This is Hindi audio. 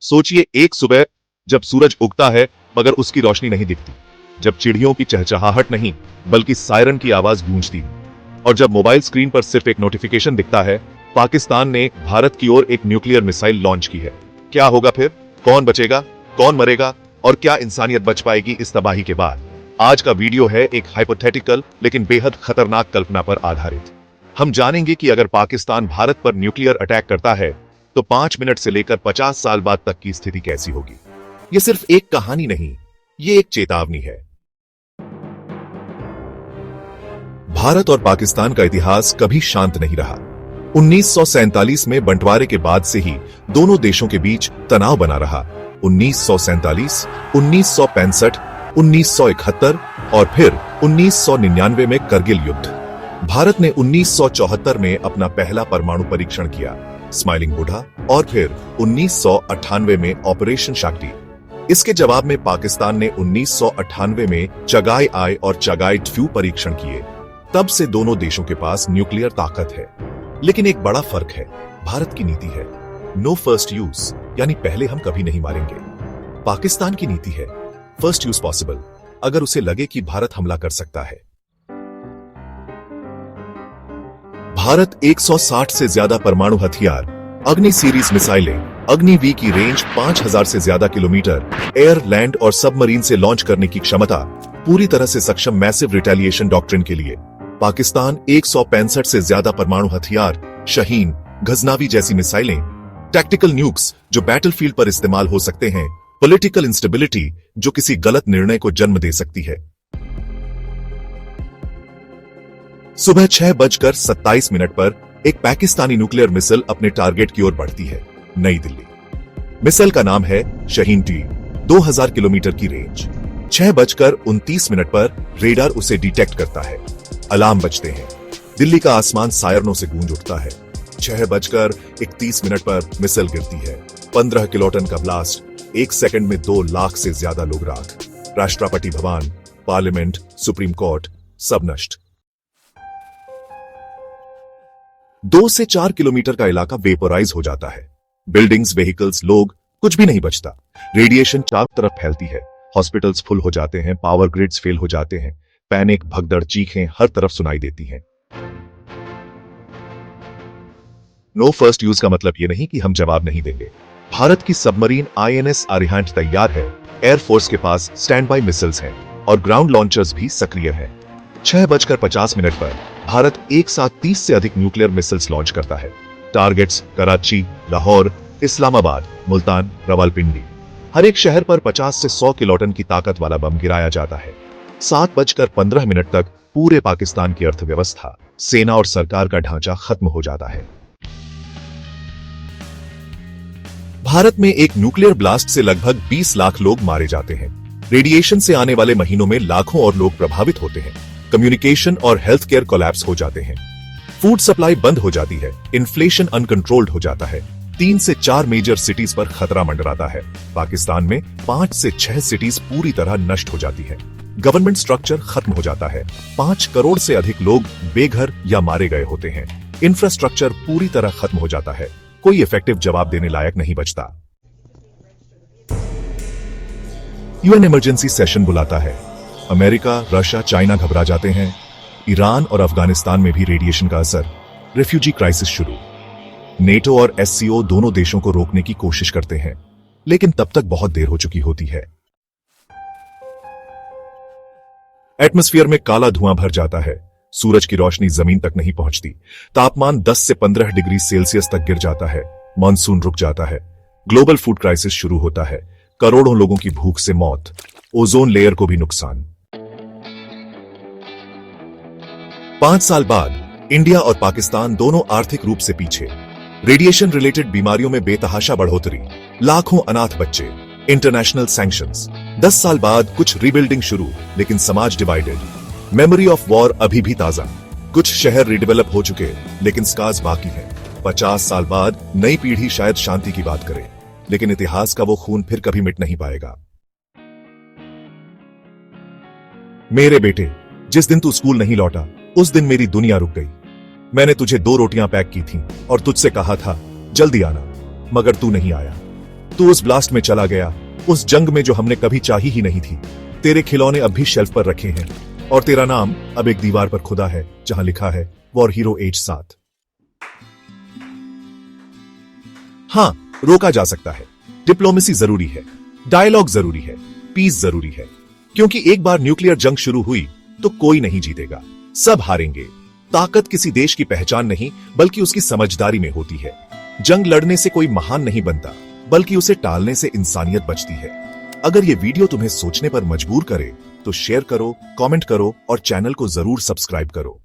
सोचिए एक सुबह जब सूरज उगता है मगर उसकी रोशनी नहीं दिखती, जब चिड़ियों की चहचहाहट नहीं बल्कि सायरन की आवाज गूंजती, और जब मोबाइल स्क्रीन पर सिर्फ एक नोटिफिकेशन दिखता है पाकिस्तान ने भारत की ओर एक न्यूक्लियर मिसाइल लॉन्च की है। क्या होगा फिर? कौन बचेगा, कौन मरेगा और क्या इंसानियत बच पाएगी इस तबाही के बाद? आज का वीडियो है एक हाइपोथेटिकल लेकिन बेहद खतरनाक कल्पना पर आधारित। हम जानेंगे कि अगर पाकिस्तान भारत पर न्यूक्लियर अटैक करता है तो 5 मिनट से लेकर 50 साल बाद तक की स्थिति कैसी होगी। यह सिर्फ एक कहानी नहीं, यह एक चेतावनी है। भारत और पाकिस्तान का इतिहास कभी शांत नहीं रहा। 1947 में बंटवारे के बाद से ही दोनों देशों के बीच तनाव बना रहा। 1947, 1965, 1971 और फिर 1999 में करगिल युद्ध। भारत ने 1974 में अपना पहला परमाणु परीक्षण किया, स्माइलिंग बुढ़ा, और फिर 1998 में ऑपरेशन शक्ति। इसके जवाब में पाकिस्तान ने 1998 में चगाई-1 और चगाई-2 परीक्षण किए। तब से दोनों देशों के पास न्यूक्लियर ताकत है, लेकिन एक बड़ा फर्क है, भारत की नीति है नो फर्स्ट यूज, यानी पहले हम कभी नहीं मारेंगे। पाकिस्तान की नीति है फर्स्ट यूज पॉसिबल, अगर उसे लगे कि भारत हमला कर सकता है। भारत 160 से ज्यादा परमाणु हथियार, अग्नि सीरीज मिसाइलें, अग्नि वी की रेंज 5000 से ज्यादा किलोमीटर, एयर, लैंड और सबमरीन से लॉन्च करने की क्षमता, पूरी तरह से सक्षम मैसिव रिटेलिएशन डॉक्ट्रिन के लिए। पाकिस्तान 165 से ज्यादा परमाणु हथियार, शहीन, गजनावी जैसी मिसाइलें, टैक्टिकल न्यूक्स जो बैटलफील्ड पर इस्तेमाल हो सकते हैं, पॉलिटिकल इंस्टेबिलिटी जो किसी गलत निर्णय को जन्म दे सकती है। सुबह 6:27 पर एक पाकिस्तानी न्यूक्लियर मिसाइल अपने टारगेट की ओर बढ़ती है, नई दिल्ली। मिसाइल का नाम है शाहीन-3, 2000 किलोमीटर की रेंज। 6:29 पर रेडार उसे डिटेक्ट करता है, अलार्म बजते हैं, दिल्ली का आसमान सायरनों से गूंज उठता है। 6:31 पर मिसाइल गिरती है, 15 किलोटन का ब्लास्ट, 1 सेकंड में 2 लाख से ज्यादा लोग राख, Rashtrapati Bhavan, parliament, supreme court सब नष्ट। 2 से 4 किलोमीटर का इलाका वेपोराइज हो जाता है, बिल्डिंग्स, व्हीकल्स, लोग, कुछ भी नहीं बचता। रेडिएशन चारों तरफ फैलती है, हॉस्पिटल्स फुल हो जाते हैं, पावर ग्रिड्स फेल हो जाते हैं, पैनिक, भगदड़, चीखें हर तरफ सुनाई देती हैं। नो फर्स्ट यूज का मतलब यह नहीं कि हम जवाब नहीं देंगे। भारत की सबमरीन INS अरिहंत तैयार है, एयरफोर्स के पास स्टैंड बाय मिसाइल्स हैं और ग्राउंड लॉन्चर्स भी सक्रिय हैं। 6:50 पर भारत एक साथ 30 से अधिक न्यूक्लियर मिसाइल्स लॉन्च करता है। टारगेट्स कराची, लाहौर, इस्लामाबाद, मुल्तान, रावलपिंडी। हर एक शहर पर 50 से 100 किलोटन की ताकत वाला बम गिराया जाता है। 7:15 तक पूरे पाकिस्तान की अर्थव्यवस्था, सेना और सरकार का ढांचा खत्म हो जाता है। भारत में एक न्यूक्लियर ब्लास्ट से लगभग 20 लाख लोग मारे जाते हैं। रेडिएशन से आने वाले महीनों में लाखों और लोग प्रभावित होते हैं। कम्युनिकेशन और हेल्थ केयर कोलैप्स हो जाते हैं। फूड सप्लाई बंद हो जाती है, इन्फ्लेशन अनकंट्रोल्ड हो जाता है। 3 से 4 मेजर सिटीज पर खतरा मंडराता है। पाकिस्तान में 5 से 6 सिटीज पूरी तरह नष्ट हो जाती है। गवर्नमेंट स्ट्रक्चर खत्म हो जाता है। 5 करोड़ से अधिक लोग बेघर या मारे गए होते हैं। इंफ्रास्ट्रक्चर पूरी तरह खत्म हो जाता है। कोई इफेक्टिव जवाब देने लायक नहीं बचता। यूएन इमरजेंसी सेशन बुलाता है। अमेरिका, रशिया, चाइना घबरा जाते हैं। ईरान और अफगानिस्तान में भी रेडिएशन का असर। रेफ्यूजी क्राइसिस शुरू। नेटो और SCO दोनों देशों को रोकने की कोशिश करते हैं, लेकिन तब तक बहुत देर हो चुकी होती है। एटमॉस्फेयर में काला धुआं भर जाता है। सूरज की रोशनी जमीन तक नहीं पहुंचती। तापमान 10 से 15 डिग्री सेल्सियस तक गिर जाता है। मॉनसून रुक जाता है। ग्लोबल फूड क्राइसिस शुरू होता है। करोड़ों लोगों की भूख से मौत। ओजोन लेयर को भी नुकसान। 5 साल बाद इंडिया और पाकिस्तान दोनों आर्थिक रूप से पीछे। रेडिएशन रिलेटेड बीमारियों में बेतहाशा बढ़ोतरी, लाखों अनाथ बच्चे, इंटरनेशनल सैंक्शंस। 10 साल बाद कुछ रीबिल्डिंग शुरू, लेकिन समाज डिवाइडेड। मेमोरी ऑफ वॉर अभी भी ताजा। कुछ शहर रिडेवलप हो चुके, लेकिन स्कार्स बाकी हैं। 50 साल बाद नई पीढ़ी शायद शांति की बात करे, लेकिन इतिहास का वो खून फिर कभी मिट नहीं पाएगा। मेरे बेटे, जिस दिन तू स्कूल नहीं लौटा उस दिन मेरी दुनिया रुक गई। मैंने तुझे 2 रोटियां पैक की थीं और तुझसे कहा था जल्दी आना, मगर तू नहीं आया। तू उस ब्लास्ट में चला गया, उस जंग में जो हमने कभी चाही ही नहीं थी। तेरे खिलौने अब भी शेल्फ पर रखे हैं और तेरा नाम अब एक दीवार पर खुदा है जहां लिखा है वॉर हीरो एज 7। हां, रोका जा सकता है। डिप्लोमेसी जरूरी है, डायलॉग जरूरी है, पीस जरूरी है, क्योंकि एक बार न्यूक्लियर जंग शुरू हुई तो कोई नहीं जीतेगा, सब हारेंगे। ताकत किसी देश की पहचान नहीं बल्कि उसकी समझदारी में होती है। जंग लड़ने से कोई महान नहीं बनता, बल्कि उसे टालने से इंसानियत बचती है। अगर ये वीडियो तुम्हें सोचने पर मजबूर करे तो शेयर करो, कमेंट करो और चैनल को जरूर सब्सक्राइब करो।